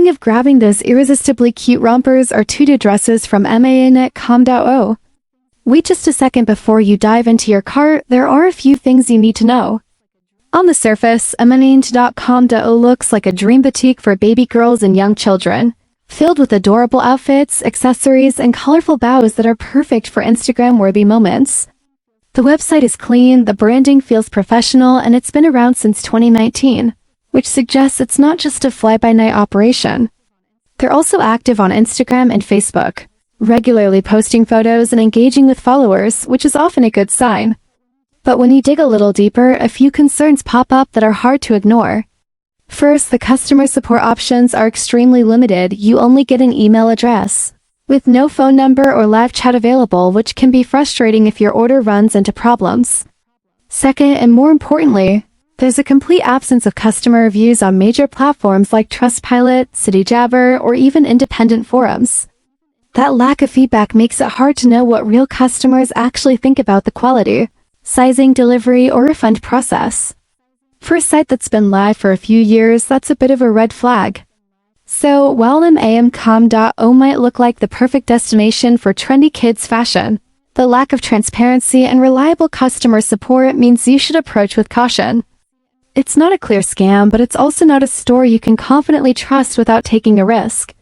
Dreaming of grabbing those irresistibly cute rompers or tutu dresses from herein.com.o? Wait just a second before you dive into your cart. There are a few things you need to know. On the surface, herein.com.o looks like a dream boutique for baby girls and young children, filled with adorable outfits, accessories, and colorful bows that are perfect for Instagram-worthy moments. The website is clean, the branding feels professional, and it's been around since 2019, which suggests it's not just a fly-by-night operation. They're also active on Instagram and Facebook, regularly posting photos and engaging with followers, which is often a good sign. But when you dig a little deeper, a few concerns pop up that are hard to ignore. First, the customer support options are extremely limited. You only get an email address, with no phone number or live chat available, which can be frustrating if your order runs into problems. Second, and more importantly, there's a complete absence of customer reviews on major platforms like Trustpilot, CityJabber, or even independent forums. That lack of feedback makes it hard to know what real customers actually think about the quality, sizing, delivery, or refund process. For a site that's been live for a few years, that's a bit of a red flag. So, while herein.com.o might look like the perfect destination for trendy kids fashion, the lack of transparency and reliable customer support means you should approach with caution. It's not a clear scam, but it's also not a store you can confidently trust without taking a risk.